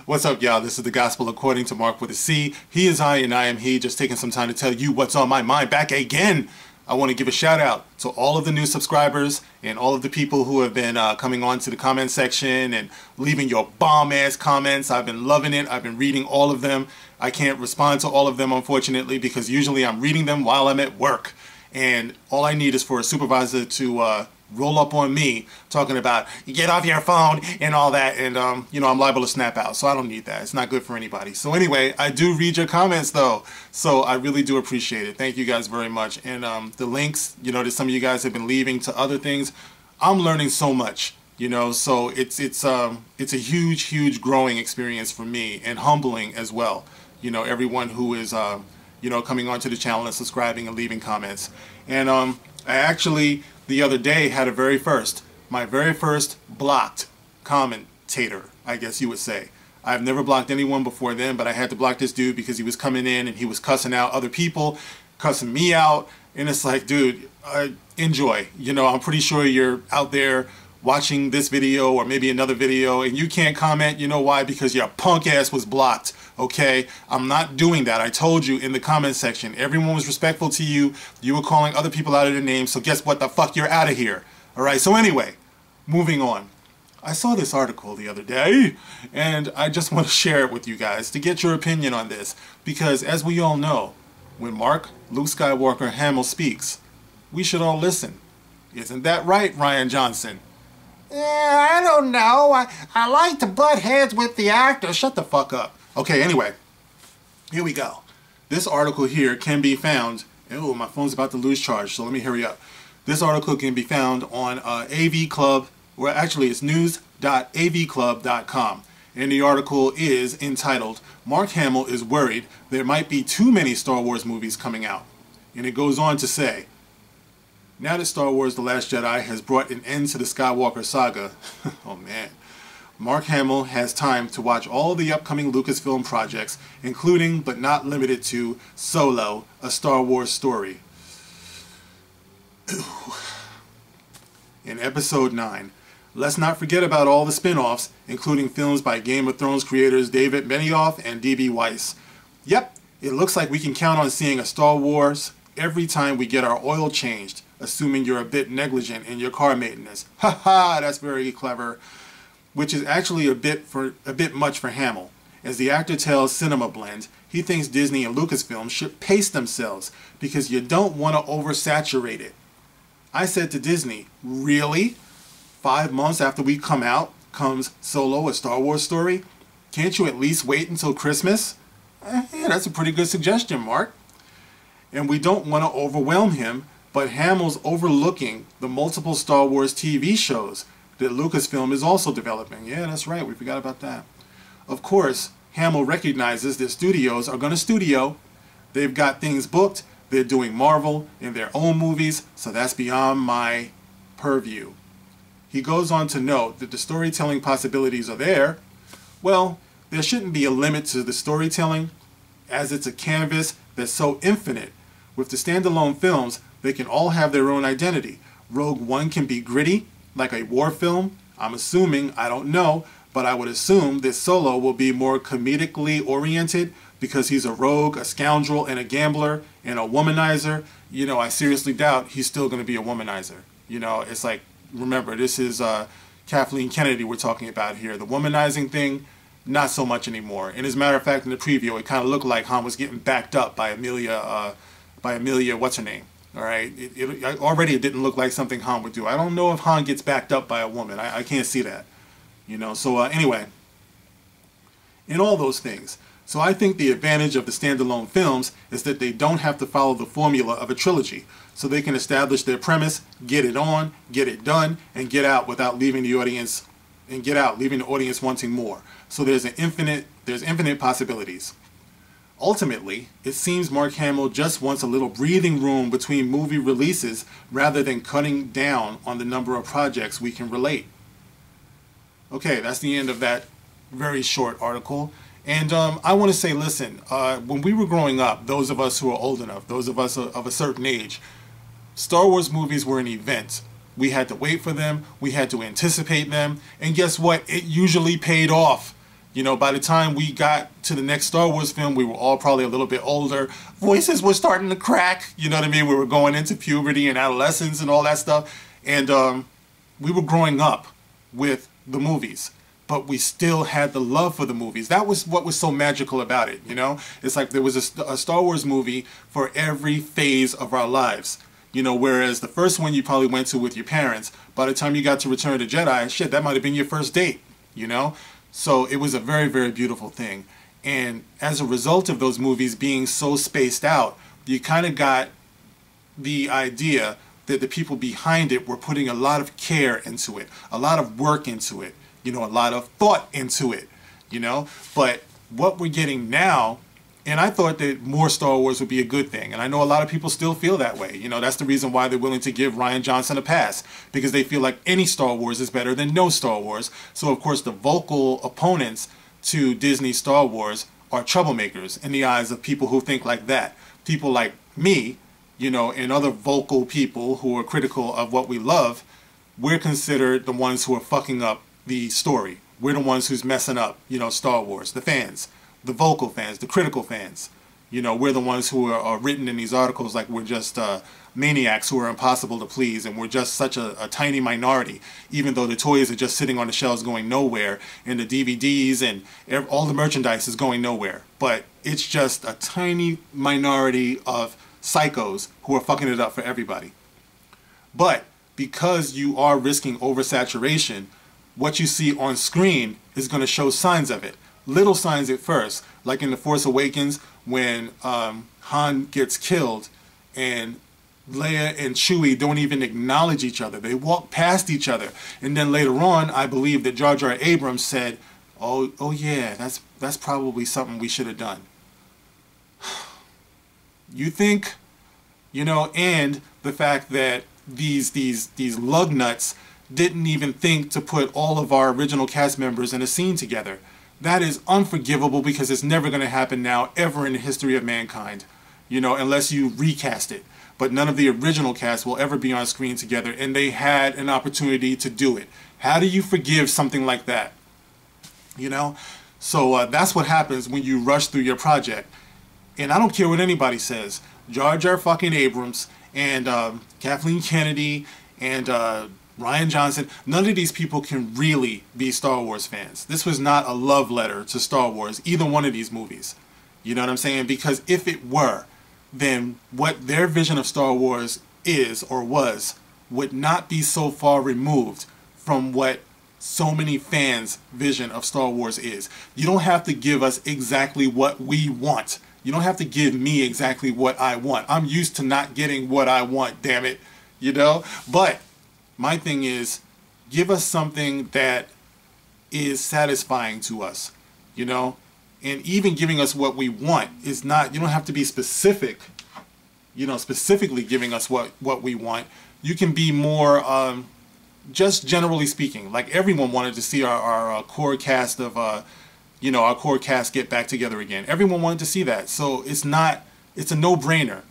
What's up, y'all? This is the Gospel According to Mark with a C. He is I and I am he. Just taking some time to tell you what's on my mind back again. I want to give a shout out to all of the new subscribers and all of the people who have been coming on to the comment section and leaving your bomb-ass comments. I've been loving it. I've been reading all of them. I can't respond to all of them, unfortunately, because usually I'm reading them while I'm at work. And all I need is for a supervisor to roll up on me talking about get off your phone and all that, and you know, I'm liable to snap out, so I don't need that. It's not good for anybody. So anyway, I do read your comments though, so I really do appreciate it. Thank you guys very much. And the links, you know, that some of you guys have been leaving to other things, I'm learning so much, you know, so it's a huge growing experience for me, and humbling as well, you know, everyone who is you know, coming onto the channel and subscribing and leaving comments. And I actually the other day had my very first blocked commentator, I guess you would say. I've never blocked anyone before then, but I had to block this dude because he was coming in and he was cussing out other people, cussing me out, and it's like, dude, enjoy. You know, I'm pretty sure you're out there watching this video or maybe another video and you can't comment. You know why? Because your punk ass was blocked. Okay, I'm not doing that. I told you in the comment section, everyone was respectful to you. You were calling other people out of their names, so guess what the fuck, you're out of here. Alright, so anyway, moving on. I saw this article the other day, and I just want to share it with you guys to get your opinion on this, because as we all know, when Mark, Luke Skywalker, Hamill speaks, we should all listen. Isn't that right, Ryan Johnson? Yeah, I don't know. I like to butt heads with the actor. Shut the fuck up. Okay, anyway, here we go. This article here can be found, oh, my phone's about to lose charge, so let me hurry up. This article can be found on AV Club, or actually it's news.avclub.com. And the article is entitled, Mark Hamill is worried there might be too many Star Wars movies coming out. And it goes on to say, now that Star Wars The Last Jedi has brought an end to the Skywalker saga, oh man, Mark Hamill has time to watch all the upcoming Lucasfilm projects, including but not limited to Solo, a Star Wars story. In Episode 9, let's not forget about all the spin-offs, including films by Game of Thrones creators David Benioff and D.B. Weiss. Yep, it looks like we can count on seeing a Star Wars every time we get our oil changed, assuming you're a bit negligent in your car maintenance. Haha, that's very clever. Which is actually a bit much for Hamill. As the actor tells Cinema Blend, he thinks Disney and Lucasfilm should pace themselves because you don't want to oversaturate it. I said to Disney, really? 5 months after we come out comes Solo, a Star Wars story? Can't you at least wait until Christmas? Yeah, that's a pretty good suggestion, Mark. And we don't want to overwhelm him, but Hamill's overlooking the multiple Star Wars TV shows that Lucasfilm is also developing. Yeah, that's right, we forgot about that. Of course, Hamill recognizes that studios are going to studio. They've got things booked, they're doing Marvel in their own movies, so that's beyond my purview. He goes on to note that the storytelling possibilities are there. Well, there shouldn't be a limit to the storytelling, as it's a canvas that's so infinite. With the standalone films, they can all have their own identity. Rogue One can be gritty, like a war film. I'm assuming, I don't know, but I would assume that Solo will be more comedically oriented because he's a rogue, a scoundrel, and a gambler, and a womanizer. You know, I seriously doubt he's still going to be a womanizer. You know, it's like, remember, this is Kathleen Kennedy we're talking about here. The womanizing thing, not so much anymore. And as a matter of fact, in the preview, it kind of looked like Han was getting backed up by Amelia, what's her name? All right, already it didn't look like something Han would do. I don't know if Han gets backed up by a woman. I can't see that, you know. So anyway, in all those things. So I think the advantage of the standalone films is that they don't have to follow the formula of a trilogy. So they can establish their premise, get it on, get it done, and get out without leaving the audience, leaving the audience wanting more. So there's infinite possibilities. Ultimately, it seems Mark Hamill just wants a little breathing room between movie releases rather than cutting down on the number of projects we can relate. Okay, that's the end of that very short article. And I want to say, listen, when we were growing up, those of us who are old enough, those of us of a certain age, Star Wars movies were an event. We had to wait for them, we had to anticipate them, and guess what? It usually paid off. You know, by the time we got to the next Star Wars film, we were all probably a little bit older. Voices were starting to crack. You know what I mean? We were going into puberty and adolescence and all that stuff. And we were growing up with the movies. But we still had the love for the movies. That was what was so magical about it, you know? It's like there was a Star Wars movie for every phase of our lives. You know, whereas the first one you probably went to with your parents, by the time you got to Return of the Jedi, shit, that might have been your first date, you know? So it was a very, very beautiful thing. And as a result of those movies being so spaced out, you kind of got the idea that the people behind it were putting a lot of care into it, a lot of work into it, you know, a lot of thought into it, you know. But what we're getting now, and I thought that more Star Wars would be a good thing, and I know a lot of people still feel that way. You know, that's the reason why they're willing to give Rian Johnson a pass, because they feel like any Star Wars is better than no Star Wars. So of course the vocal opponents to Disney Star Wars are troublemakers in the eyes of people who think like that. People like me, you know, and other vocal people who are critical of what we love, we're considered the ones who are fucking up the story. We're the ones who's messing up, you know, Star Wars. The fans, the vocal fans, the critical fans. You know, we're the ones who are written in these articles like we're just maniacs who are impossible to please, and we're just such a tiny minority, even though the toys are just sitting on the shelves going nowhere, and the DVDs and all the merchandise is going nowhere. But it's just a tiny minority of psychos who are fucking it up for everybody. But because you are risking oversaturation, what you see on screen is going to show signs of it. Little signs at first, like in The Force Awakens when Han gets killed and Leia and Chewie don't even acknowledge each other. They walk past each other. And then later on, I believe that Jar Jar Abrams said, oh yeah, that's probably something we should have done. You think, you know, and the fact that these lug nuts didn't even think to put all of our original cast members in a scene together. That is unforgivable, because it's never going to happen now, ever in the history of mankind, you know, unless you recast it. But none of the original cast will ever be on screen together, and they had an opportunity to do it. How do you forgive something like that? You know? So that's what happens when you rush through your project. And I don't care what anybody says. Jar Jar fucking Abrams and Kathleen Kennedy and Rian Johnson, none of these people can really be Star Wars fans. This was not a love letter to Star Wars, either one of these movies. You know what I'm saying? Because if it were, then what their vision of Star Wars is or was would not be so far removed from what so many fans' vision of Star Wars is. You don't have to give us exactly what we want. You don't have to give me exactly what I want. I'm used to not getting what I want, damn it. You know? But my thing is, give us something that is satisfying to us, you know? And even giving us what we want is not, you don't have to be specific, you know, specifically giving us what we want. You can be more, just generally speaking, like everyone wanted to see our core cast of, you know, our core cast get back together again. Everyone wanted to see that. So it's a no-brainer,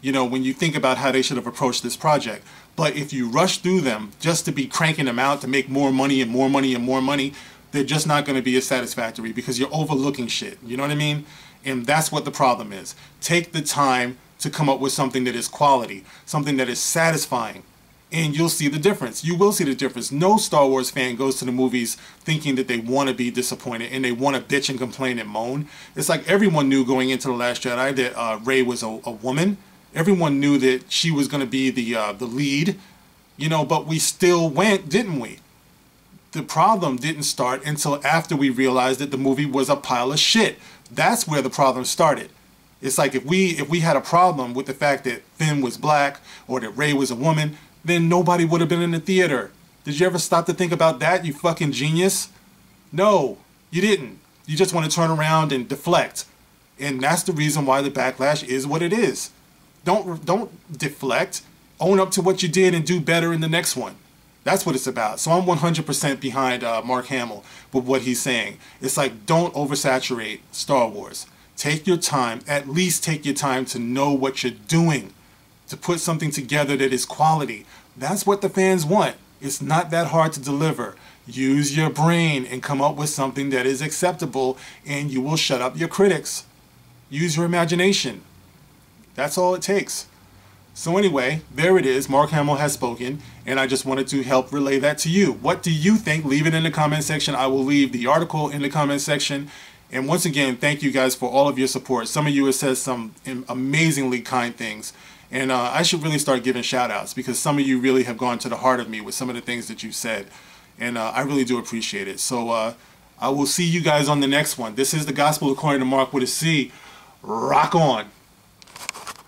you know, when you think about how they should have approached this project. But if you rush through them just to be cranking them out to make more money and more money and more money, they're just not going to be as satisfactory, because you're overlooking shit. You know what I mean? And that's what the problem is. Take the time to come up with something that is quality, something that is satisfying, and you'll see the difference. You will see the difference. No Star Wars fan goes to the movies thinking that they want to be disappointed and they want to bitch and complain and moan. It's like everyone knew going into The Last Jedi that Rey was a woman. Everyone knew that she was going to be the lead, you know, but we still went, didn't we? The problem didn't start until after we realized that the movie was a pile of shit. That's where the problem started. It's like if we had a problem with the fact that Finn was black or that Rey was a woman, then nobody would have been in the theater. Did you ever stop to think about that, you fucking genius? No, you didn't. You just want to turn around and deflect. And that's the reason why the backlash is what it is. Don't deflect. Own up to what you did and do better in the next one. That's what it's about. So I'm 100% behind Mark Hamill with what he's saying. It's like, don't oversaturate Star Wars. Take your time. At least take your time to know what you're doing, to put something together that is quality. That's what the fans want. It's not that hard to deliver. Use your brain and come up with something that is acceptable, and you will shut up your critics. Use your imagination. That's all it takes. So anyway, there it is. Mark Hamill has spoken, and I just wanted to help relay that to you. What do you think? Leave it in the comment section. I will leave the article in the comment section. And once again, thank you guys for all of your support. Some of you have said some amazingly kind things. And I should really start giving shout outs, because some of you really have gone to the heart of me with some of the things that you said. And I really do appreciate it. So I will see you guys on the next one. This is the Gospel According to Mark with a C. Rock on.